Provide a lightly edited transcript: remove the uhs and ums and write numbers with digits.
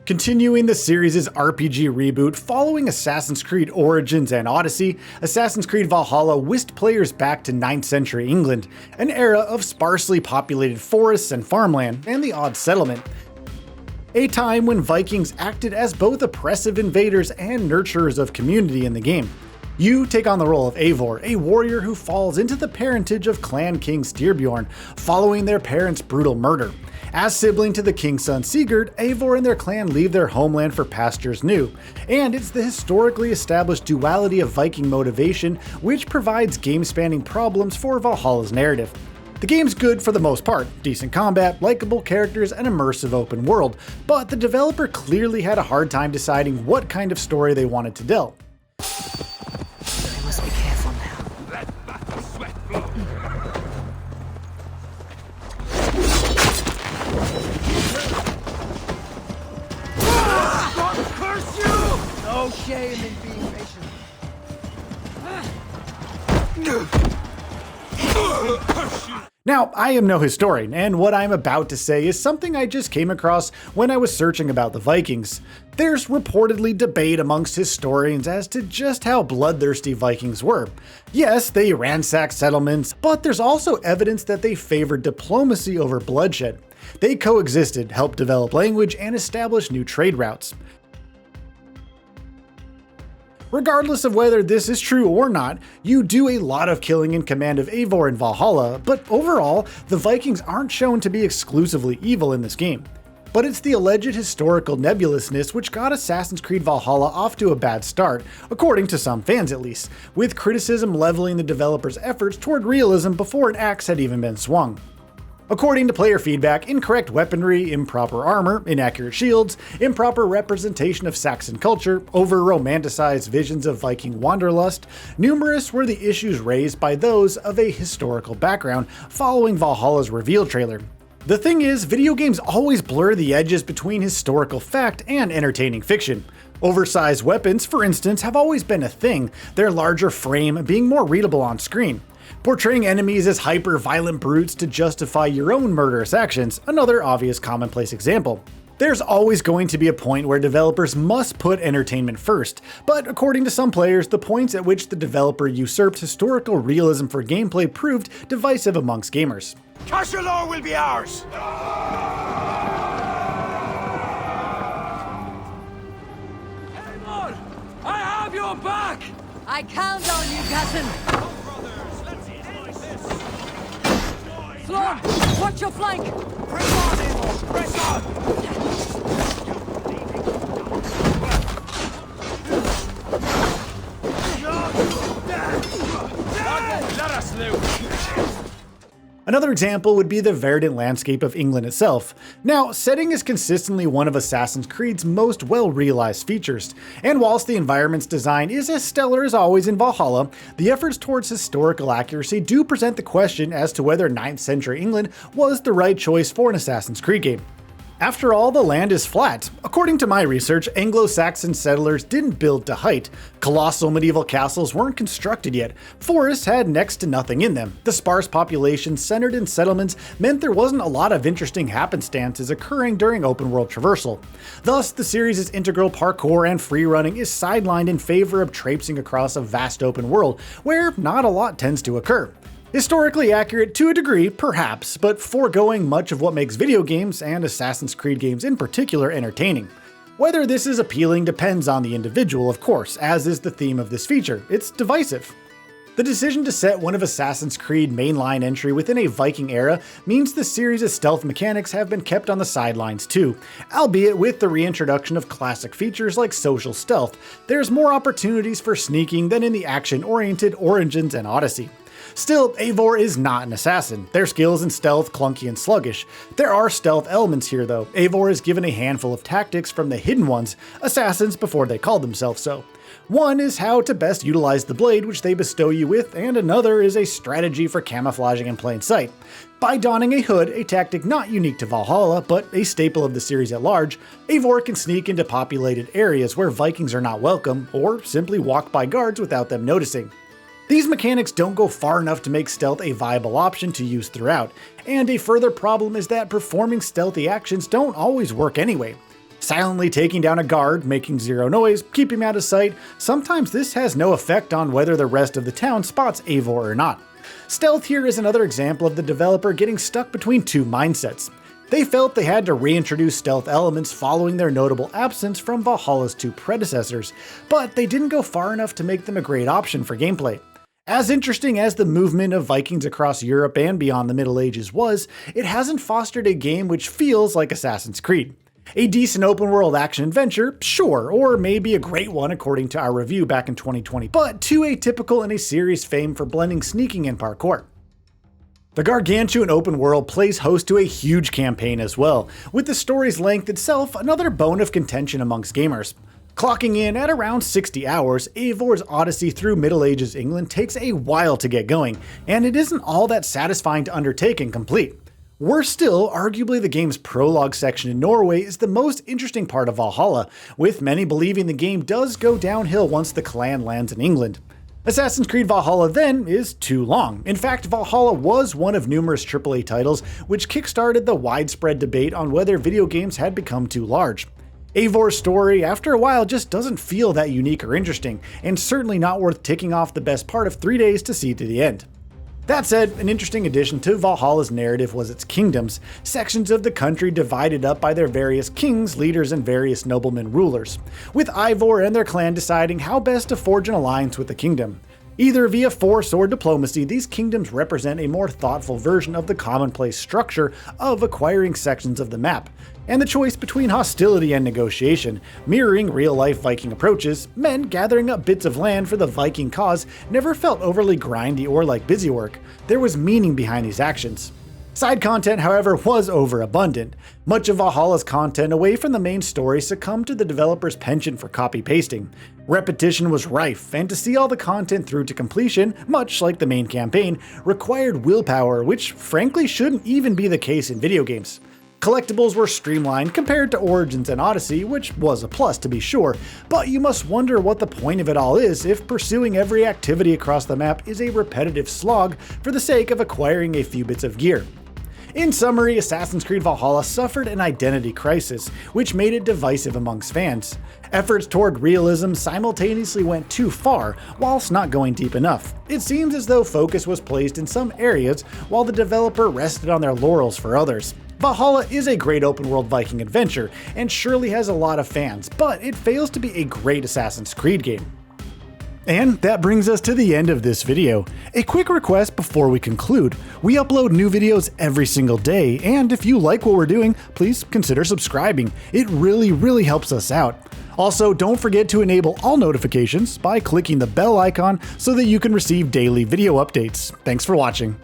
Continuing the series' RPG reboot following Assassin's Creed Origins and Odyssey, Assassin's Creed Valhalla whisked players back to 9th century England, an era of sparsely populated forests and farmland, and the odd settlement. A time when Vikings acted as both oppressive invaders and nurturers of community in the game. You take on the role of Eivor, a warrior who falls into the parentage of Clan King Styrbjorn, following their parents' brutal murder. As sibling to the king's son Sigurd, Eivor and their clan leave their homeland for pastures new, and it's the historically established duality of Viking motivation which provides game-spanning problems for Valhalla's narrative. The game's good for the most part, decent combat, likable characters, and immersive open world, but the developer clearly had a hard time deciding what kind of story they wanted to tell. We must be careful now. Let battle sweat flow. God curse you! No shame in being patient. Curse you! Now, I am no historian, and what I'm about to say is something I just came across when I was searching about the Vikings. There's reportedly debate amongst historians as to just how bloodthirsty Vikings were. Yes, they ransacked settlements, but there's also evidence that they favored diplomacy over bloodshed. They coexisted, helped develop language, and establish new trade routes. Regardless of whether this is true or not, you do a lot of killing in command of Eivor in Valhalla, but overall, the Vikings aren't shown to be exclusively evil in this game. But it's the alleged historical nebulousness which got Assassin's Creed Valhalla off to a bad start, according to some fans at least, with criticism leveling the developers' efforts toward realism before an axe had even been swung. According to player feedback, incorrect weaponry, improper armor, inaccurate shields, improper representation of Saxon culture, over-romanticized visions of Viking wanderlust, numerous were the issues raised by those of a historical background following Valhalla's reveal trailer. The thing is, video games always blur the edges between historical fact and entertaining fiction. Oversized weapons, for instance, have always been a thing, their larger frame being more readable on screen. Portraying enemies as hyper-violent brutes to justify your own murderous actions, another obvious commonplace example. There's always going to be a point where developers must put entertainment first, but according to some players, the points at which the developer usurped historical realism for gameplay proved divisive amongst gamers. Cashalor will be ours! Eivor! I have your back! I count on you, cousin! Flor, watch your flank! Press on, Eivor! Press on! Let us loot! Another example would be the verdant landscape of England itself. Now, setting is consistently one of Assassin's Creed's most well-realized features, and whilst the environment's design is as stellar as always in Valhalla, the efforts towards historical accuracy do present the question as to whether 9th century England was the right choice for an Assassin's Creed game. After all, the land is flat. According to my research, Anglo-Saxon settlers didn't build to height. Colossal medieval castles weren't constructed yet. Forests had next to nothing in them. The sparse population centered in settlements meant there wasn't a lot of interesting happenstances occurring during open-world traversal. Thus, the series' integral parkour and free-running is sidelined in favor of traipsing across a vast open world, where not a lot tends to occur. Historically accurate to a degree, perhaps, but foregoing much of what makes video games, and Assassin's Creed games in particular, entertaining. Whether this is appealing depends on the individual, of course, as is the theme of this feature. It's divisive. The decision to set one of Assassin's Creed mainline entry within a Viking era means the series' stealth mechanics have been kept on the sidelines too. Albeit with the reintroduction of classic features like social stealth, there's more opportunities for sneaking than in the action-oriented Origins and Odyssey. Still, Eivor is not an assassin. Their skills in stealth clunky and sluggish. There are stealth elements here though. Eivor is given a handful of tactics from the Hidden Ones, assassins before they called themselves so. One is how to best utilize the blade which they bestow you with, and another is a strategy for camouflaging in plain sight. By donning a hood, a tactic not unique to Valhalla, but a staple of the series at large, Eivor can sneak into populated areas where Vikings are not welcome, or simply walk by guards without them noticing. These mechanics don't go far enough to make stealth a viable option to use throughout, and a further problem is that performing stealthy actions don't always work anyway. silently taking down a guard, making zero noise, keeping him out of sight. Sometimes this has no effect on whether the rest of the town spots Eivor or not. Stealth here is another example of the developer getting stuck between two mindsets. They felt they had to reintroduce stealth elements following their notable absence from Valhalla's two predecessors, but they didn't go far enough to make them a great option for gameplay. As interesting as the movement of Vikings across Europe and beyond the Middle Ages was, it hasn't fostered a game which feels like Assassin's Creed. A decent open-world action-adventure, sure, or maybe a great one according to our review back in 2020, but too atypical in a series famed for blending sneaking and parkour. The gargantuan open world plays host to a huge campaign as well, with the story's length itself another bone of contention amongst gamers. Clocking in at around 60 hours, Eivor's Odyssey through Middle Ages England takes a while to get going, and it isn't all that satisfying to undertake and complete. Worse still, arguably the game's prologue section in Norway is the most interesting part of Valhalla, with many believing the game does go downhill once the clan lands in England. Assassin's Creed Valhalla then is too long. In fact, Valhalla was one of numerous AAA titles which kickstarted the widespread debate on whether video games had become too large. Eivor's story, after a while, just doesn't feel that unique or interesting, and certainly not worth ticking off the best part of 3 days to see to the end. That said, an interesting addition to Valhalla's narrative was its kingdoms, sections of the country divided up by their various kings, leaders, and various noblemen rulers, with Eivor and their clan deciding how best to forge an alliance with the kingdom. Either via force or diplomacy, these kingdoms represent a more thoughtful version of the commonplace structure of acquiring sections of the map, and the choice between hostility and negotiation, mirroring real-life Viking approaches, meant gathering up bits of land for the Viking cause never felt overly grindy or like busy work. There was meaning behind these actions. Side content, however, was overabundant. Much of Valhalla's content away from the main story succumbed to the developer's penchant for copy-pasting. Repetition was rife, and to see all the content through to completion, much like the main campaign, required willpower, which frankly shouldn't even be the case in video games. Collectibles were streamlined compared to Origins and Odyssey, which was a plus to be sure, but you must wonder what the point of it all is if pursuing every activity across the map is a repetitive slog for the sake of acquiring a few bits of gear. In summary, Assassin's Creed Valhalla suffered an identity crisis, which made it divisive amongst fans. Efforts toward realism simultaneously went too far, whilst not going deep enough. It seems as though focus was placed in some areas, while the developer rested on their laurels for others. Valhalla is a great open-world Viking adventure, and surely has a lot of fans, but it fails to be a great Assassin's Creed game. And that brings us to the end of this video. A quick request before we conclude. We upload new videos every single day, and if you like what we're doing, please consider subscribing. It really helps us out. Also, don't forget to enable all notifications by clicking the bell icon so that you can receive daily video updates. Thanks for watching.